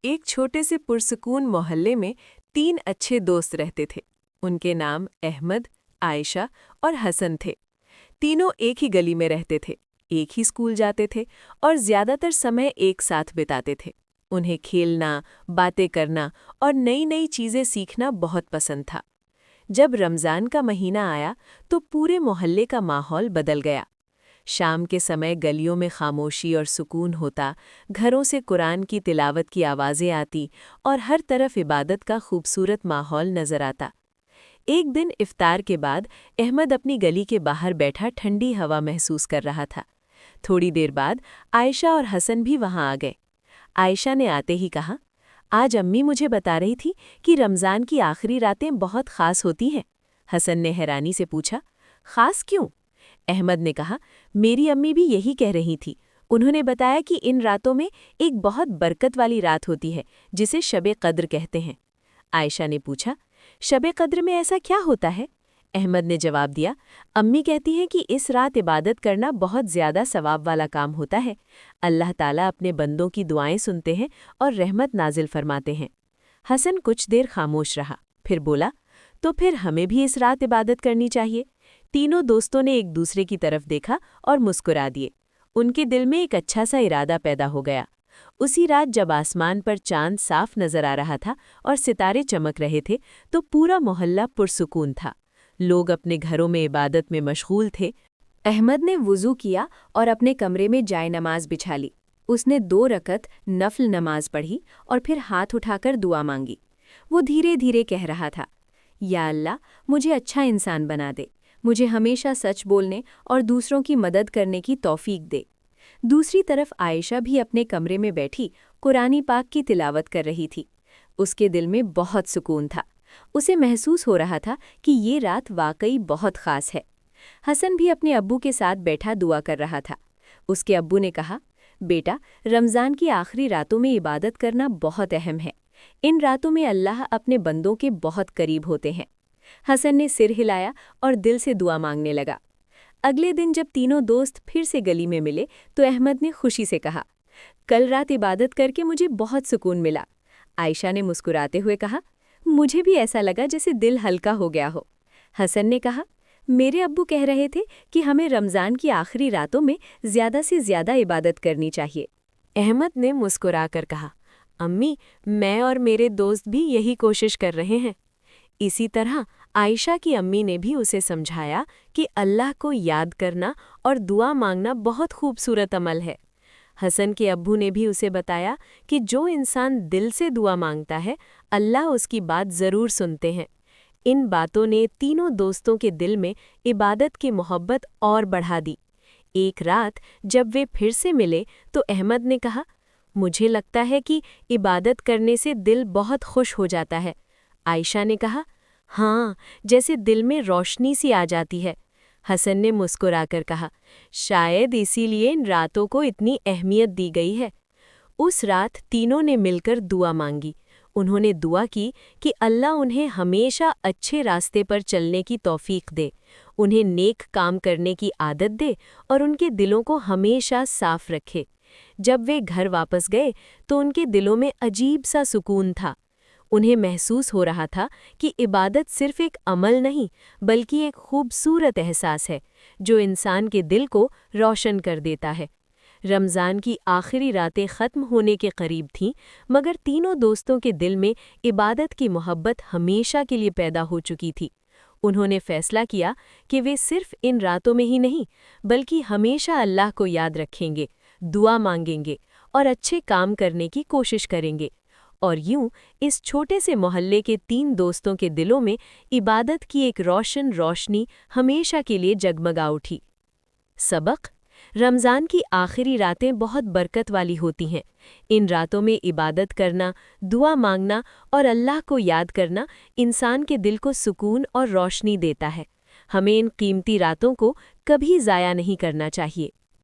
ایک چھوٹے سے پرسکون محلے میں 3 اچھے دوست رہتے تھے۔ ان کے نام احمد، عائشہ اور حسن تھے۔ تینوں ایک ہی گلی میں رہتے تھے، ایک ہی اسکول جاتے تھے اور زیادہ تر سمے ایک ساتھ بتاتے تھے۔ انہیں کھیلنا، باتیں کرنا اور نئی نئی چیزیں سیکھنا بہت پسند تھا۔ جب رمضان کا مہینہ آیا تو پورے محلے کا ماحول بدل گیا۔ شام کے سمے گلیوں میں خاموشی اور سکون ہوتا، گھروں سے قرآن کی تلاوت کی آوازیں آتی اور ہر طرف عبادت کا خوبصورت ماحول نظر آتا۔ ایک دن افطار کے بعد احمد اپنی گلی کے باہر بیٹھا ٹھنڈی ہوا محسوس کر رہا تھا۔ تھوڑی دیر بعد عائشہ اور حسن بھی وہاں آ گئے۔ عائشہ نے آتے ہی کہا، آج امی مجھے بتا رہی تھی کہ رمضان کی آخری راتیں بہت خاص ہوتی ہیں۔ حسن نے حیرانی سے پوچھا، خاص کیوں؟ احمد نے کہا، میری امی بھی یہی کہہ رہی تھی۔ انہوں نے بتایا کہ ان راتوں میں ایک بہت برکت والی رات ہوتی ہے جسے شب قدر کہتے ہیں۔ عائشہ نے پوچھا، شب قدر میں ایسا کیا ہوتا ہے؟ احمد نے جواب دیا، امی کہتی ہیں کہ اس رات عبادت کرنا بہت زیادہ ثواب والا کام ہوتا ہے۔ اللہ تعالیٰ اپنے بندوں کی دعائیں سنتے ہیں اور رحمت نازل فرماتے ہیں۔ حسن کچھ دیر خاموش رہا، پھر بولا، تو پھر ہمیں بھی اس رات عبادت کرنی چاہیے۔ تینوں دوستوں نے ایک دوسرے کی طرف دیکھا اور مسکرا دیے۔ ان کے دل میں ایک اچھا سا ارادہ پیدا ہو گیا۔ اسی رات جب آسمان پر چاند صاف نظر آ رہا تھا اور ستارے چمک رہے تھے تو پورا محلہ پرسکون تھا۔ لوگ اپنے گھروں میں عبادت میں مشغول تھے۔ احمد نے وضو کیا اور اپنے کمرے میں جائے نماز بچھا لی۔ اس نے 2 رکعت نفل نماز پڑھی اور پھر ہاتھ اٹھا کر دعا مانگی۔ وہ دھیرے دھیرے کہہ رہا تھا، یا اللہ، مجھے اچھا انسان بنا دے، مجھے ہمیشہ سچ بولنے اور دوسروں کی مدد کرنے کی توفیق دے۔ دوسری طرف عائشہ بھی اپنے کمرے میں بیٹھی قرآن پاک کی تلاوت کر رہی تھی۔ اس کے دل میں بہت سکون تھا۔ اسے محسوس ہو رہا تھا کہ یہ رات واقعی بہت خاص ہے۔ حسن بھی اپنے ابو کے ساتھ بیٹھا دعا کر رہا تھا۔ اس کے ابو نے کہا، بیٹا، رمضان کی آخری راتوں میں عبادت کرنا بہت اہم ہے۔ ان راتوں میں اللہ اپنے بندوں کے بہت قریب ہوتے ہیں۔ حسن نے سر ہلایا اور دل سے دعا مانگنے لگا۔ اگلے دن جب تینوں دوست پھر سے گلی میں ملے تو احمد نے خوشی سے کہا، کل رات عبادت کر کے مجھے بہت سکون ملا۔ عائشہ نے مسکراتے ہوئے کہا، مجھے بھی ایسا لگا جیسے دل ہلکا ہو گیا ہو۔ حسن نے کہا، میرے ابو کہہ رہے تھے کہ ہمیں رمضان کی آخری راتوں میں زیادہ سے زیادہ عبادت کرنی چاہیے۔ احمد نے مسکرا کر کہا، امی، میں اور میرے دوست بھی یہی کوشش کر رہے ہیں۔ اسی طرح عائشہ کی امی نے بھی اسے سمجھایا کہ اللہ کو یاد کرنا اور دعا مانگنا بہت خوبصورت عمل ہے۔ حسن کے ابو نے بھی اسے بتایا کہ جو انسان دل سے دعا مانگتا ہے، اللہ اس کی بات ضرور سنتے ہیں۔ ان باتوں نے تینوں دوستوں کے دل میں عبادت کی محبت اور بڑھا دی۔ ایک رات جب وہ پھر سے ملے تو احمد نے کہا، مجھے لگتا ہے کہ عبادت کرنے سے دل بہت خوش ہو جاتا ہے۔ عائشہ نے کہا، ہاں، جیسے دل میں روشنی سی آ جاتی ہے۔ حسن نے مسکرا کر کہا، شاید اسی لیے ان راتوں کو اتنی اہمیت دی گئی ہے۔ اس رات تینوں نے مل کر دعا مانگی۔ انہوں نے دعا کی کہ اللہ انہیں ہمیشہ اچھے راستے پر چلنے کی توفیق دے، انہیں نیک کام کرنے کی عادت دے اور ان کے دلوں کو ہمیشہ صاف رکھے۔ جب وہ گھر واپس گئے تو ان کے دلوں میں عجیب سا سکون تھا۔ انہیں محسوس ہو رہا تھا کہ عبادت صرف ایک عمل نہیں بلکہ ایک خوبصورت احساس ہے جو انسان کے دل کو روشن کر دیتا ہے۔ رمضان کی آخری راتیں ختم ہونے کے قریب تھیں، مگر تینوں دوستوں کے دل میں عبادت کی محبت ہمیشہ کے لیے پیدا ہو چکی تھی۔ انہوں نے فیصلہ کیا کہ وہ صرف ان راتوں میں ہی نہیں بلکہ ہمیشہ اللہ کو یاد رکھیں گے، دعا مانگیں گے اور اچھے کام کرنے کی کوشش کریں گے۔ اور یوں اس چھوٹے سے محلے کے 3 دوستوں کے دلوں میں عبادت کی ایک روشن روشنی ہمیشہ کے لیے جگمگا اٹھی۔ سبق: رمضان کی آخری راتیں بہت برکت والی ہوتی ہیں۔ ان راتوں میں عبادت کرنا، دعا مانگنا اور اللہ کو یاد کرنا انسان کے دل کو سکون اور روشنی دیتا ہے۔ ہمیں ان قیمتی راتوں کو کبھی ضائع نہیں کرنا چاہیے۔